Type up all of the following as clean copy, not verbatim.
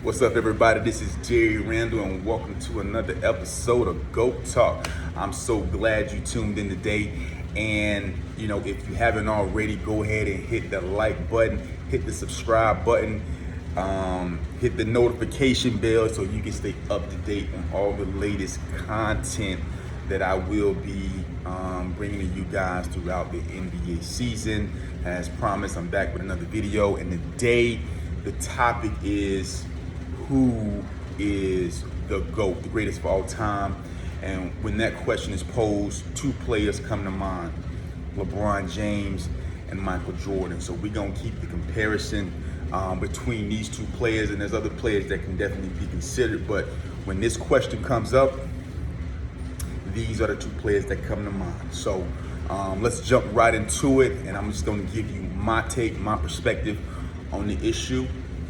What's up, everybody? This is Jerry Randall, and welcome to another episode of GOAT Talk. I'm so glad you tuned in today. And, if you haven't already, go ahead and hit the like button, hit the subscribe button, hit the notification bell so you can stay up to date on all the latest content that I will be bringing to you guys throughout the NBA season. As promised, I'm back with another video, and today the topic is who is the GOAT, the greatest of all time. And when that question is posed, two players come to mind: LeBron James and Michael Jordan. So we're gonna keep the comparison between these two players, and there's other players that can definitely be considered, but when this question comes up, these are the two players that come to mind. So let's jump right into it, and I'm just going to give you my take, my perspective on the issue,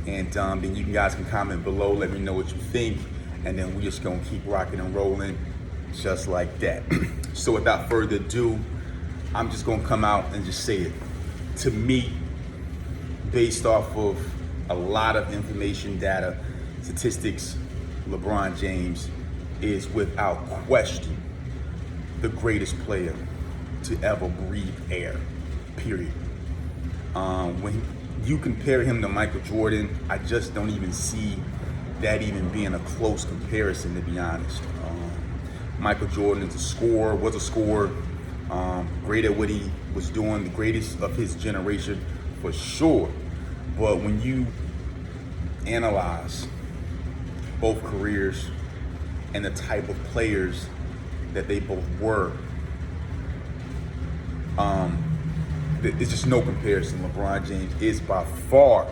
and then you guys can comment below, let me know what you think, and then we're just going to keep rocking and rolling just like that. So without further ado, I'm just going to come out and just say it. To me, based off of a lot of information, data, statistics, LeBron James is without question the greatest player to ever breathe air, period. When you compare him to Michael Jordan, I just don't even see that even being a close comparison, to be honest. Michael Jordan is a scorer, was a scorer, great at what he was doing, the greatest of his generation for sure. But when you analyze both careers and the type of players that they both were, there's just no comparison. LeBron James is by far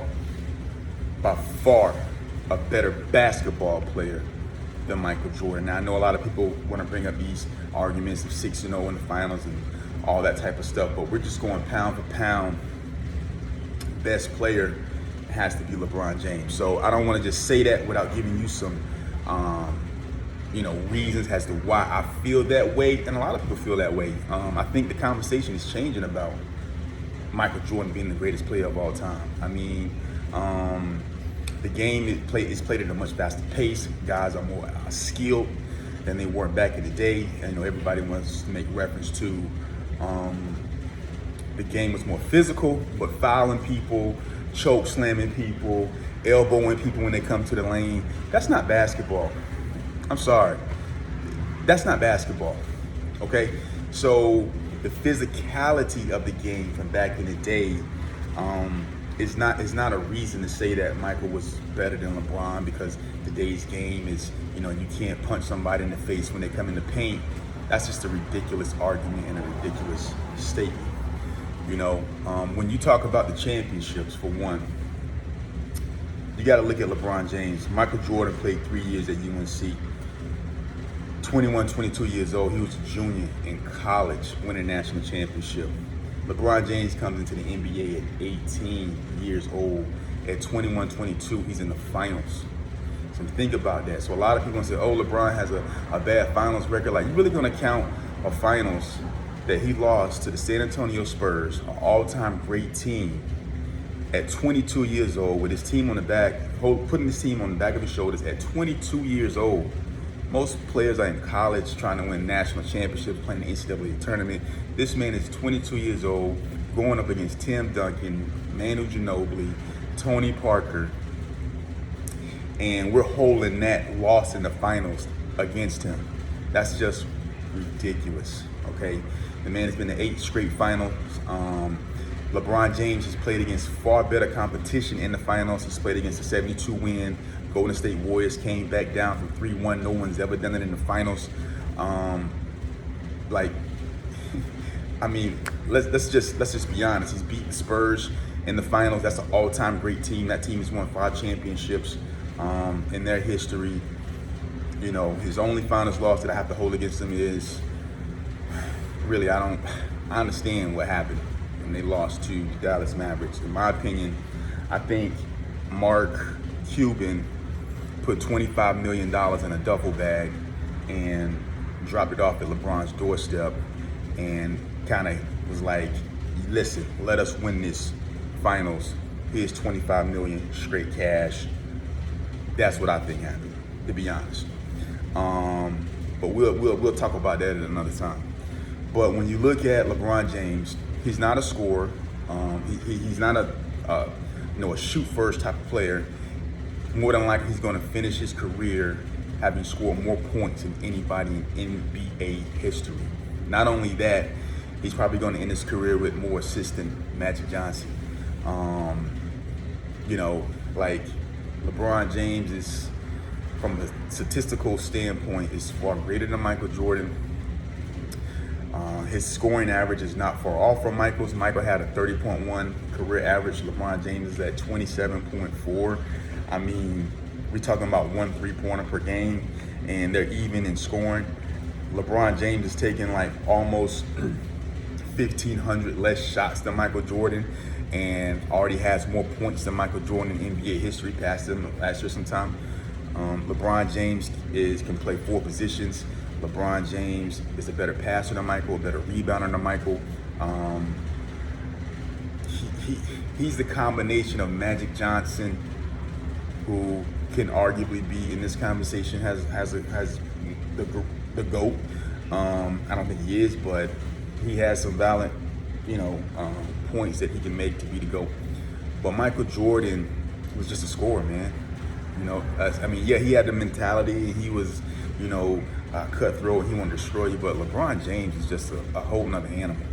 a better basketball player than Michael Jordan. Now, I know a lot of people want to bring up these arguments of 6-0 in the finals and all that type of stuff, but we're just going pound for pound. Best player has to be LeBron James. So I don't want to just say that without giving you some reasons as to why I feel that way, and a lot of people feel that way. I think the conversation is changing about Michael Jordan being the greatest player of all time. I mean, the game is played at a much faster pace. Guys are more skilled than they were back in the day. And, everybody wants to make reference to the game was more physical, but fouling people, choke slamming people, elbowing people when they come to the lane, that's not basketball. I'm sorry. That's not basketball, okay? So the physicality of the game from back in the day is not a reason to say that Michael was better than LeBron, because today's game is, you can't punch somebody in the face when they come in the paint. That's just a ridiculous argument and a ridiculous statement. When you talk about the championships, for one, you got to look at LeBron James. Michael Jordan played 3 years at UNC. 21, 22 years old, he was a junior in college, winning a national championship. LeBron James comes into the NBA at 18 years old. At 21, 22, he's in the finals. So think about that. So a lot of people say, oh, LeBron has a bad finals record. Like, you really gonna count a finals that he lost to the San Antonio Spurs, an all-time great team, at 22 years old, with his team on the back, putting his team on the back of his shoulders at 22 years old. Most players are in college trying to win national championships, playing the NCAA tournament. This man is 22 years old, going up against Tim Duncan, Manu Ginobili, Tony Parker, and we're holding that loss in the finals against him. That's just ridiculous, okay? The man has been to 8 straight finals. LeBron James has played against far better competition in the finals. He's played against the 72-win Golden State Warriors, came back down from 3-1. No one's ever done it in the finals. Let's just be honest. He's beat the Spurs in the finals. That's an all-time great team. That team has won 5 championships in their history. His only finals loss that I have to hold against him is, really, I understand what happened when they lost to the Dallas Mavericks. In my opinion, I think Mark Cuban put $25 million in a duffel bag and dropped it off at LeBron's doorstep and kind of was like, listen, let us win this finals. Here's $25 million straight cash. That's what I think happened, to be honest. But we'll talk about that at another time. But when you look at LeBron James, he's not a scorer. He's not a shoot first type of player. More than likely, he's going to finish his career having scored more points than anybody in NBA history. Not only that, he's probably going to end his career with more assists than Magic Johnson. Like LeBron James is, from a statistical standpoint, is far greater than Michael Jordan. His scoring average is not far off from Michael's. Michael had a 30.1 career average. LeBron James is at 27.4. I mean, we're talking about 1 3-pointer per game, and they're even in scoring. LeBron James is taking like almost 1,500 less shots than Michael Jordan, and already has more points than Michael Jordan in NBA history, passed him last year sometime. LeBron James can play 4 positions. LeBron James is a better passer than Michael, a better rebounder than Michael. He's the combination of Magic Johnson, who can arguably be in this conversation, has the GOAT. I don't think he is, but he has some valid, points that he can make to be the GOAT. But Michael Jordan was just a scorer, man. He had the mentality. He was, cutthroat. He wanted to destroy you. But LeBron James is just a whole nother animal.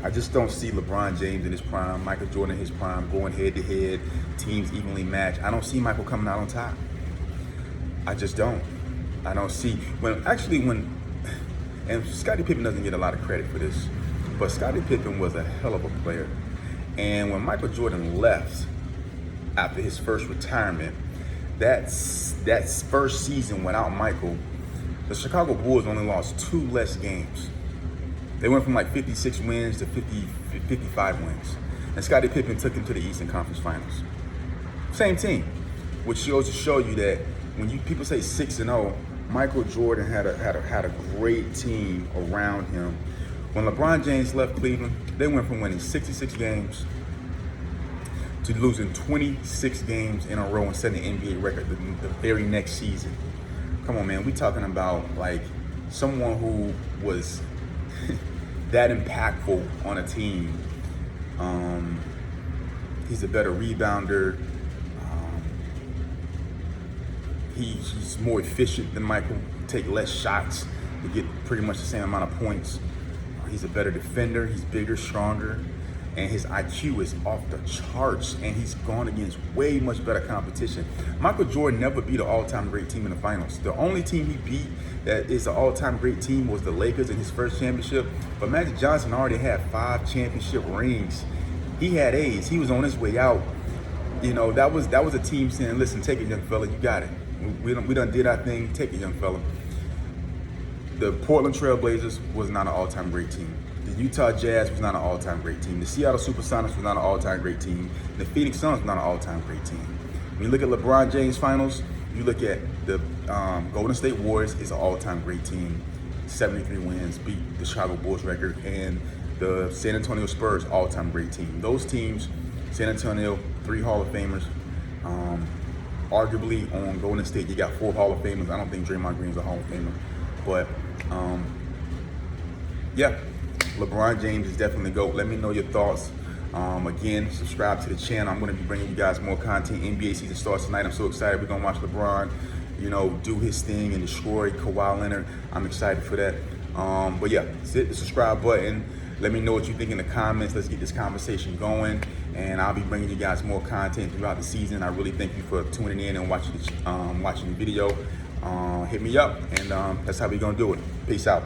I just don't see LeBron James in his prime, Michael Jordan in his prime, going head to head, teams evenly matched. I don't see Michael coming out on top. I just don't. I don't see and Scottie Pippen doesn't get a lot of credit for this, but Scottie Pippen was a hell of a player. And when Michael Jordan left after his first retirement, that first season without Michael, the Chicago Bulls only lost 2 less games. They went from like 56 wins to 55 wins. And Scottie Pippen took him to the Eastern Conference Finals. Same team, which goes to show you that when people say 6-0, Michael Jordan had a great team around him. When LeBron James left Cleveland, they went from winning 66 games to losing 26 games in a row and setting the NBA record the very next season. Come on, man. We talking about like someone who was that impactful on a team. He's a better rebounder. He's more efficient than Michael. Take less shots to get pretty much the same amount of points. He's a better defender. He's bigger, stronger, and his IQ is off the charts. And he's gone against way much better competition. Michael Jordan never beat an all-time great team in the finals. The only team he beat that is an all-time great team was the Lakers in his first championship. But Magic Johnson already had 5 championship rings. He had A's. He was on his way out. That was a team saying, "Listen, take it, young fella. You got it. We done did our thing. Take it, young fella." The Portland Trailblazers was not an all-time great team. The Utah Jazz was not an all-time great team. The Seattle Supersonics was not an all-time great team. The Phoenix Suns was not an all-time great team. When you look at LeBron James finals, you look at the Golden State Warriors is an all-time great team. 73 wins, beat the Chicago Bulls record, and the San Antonio Spurs, all-time great team. Those teams, San Antonio, 3 Hall of Famers. Arguably on Golden State, you got 4 Hall of Famers. I don't think Draymond Green's a Hall of Famer. But, LeBron James is definitely GOAT. Let me know your thoughts. Again, subscribe to the channel. I'm going to be bringing you guys more content. NBA season starts tonight. I'm so excited. We're going to watch LeBron, do his thing and destroy Kawhi Leonard. I'm excited for that. Hit the subscribe button. Let me know what you think in the comments. Let's get this conversation going. And I'll be bringing you guys more content throughout the season. I really thank you for tuning in and watching the video. Hit me up, and that's how we're going to do it. Peace out.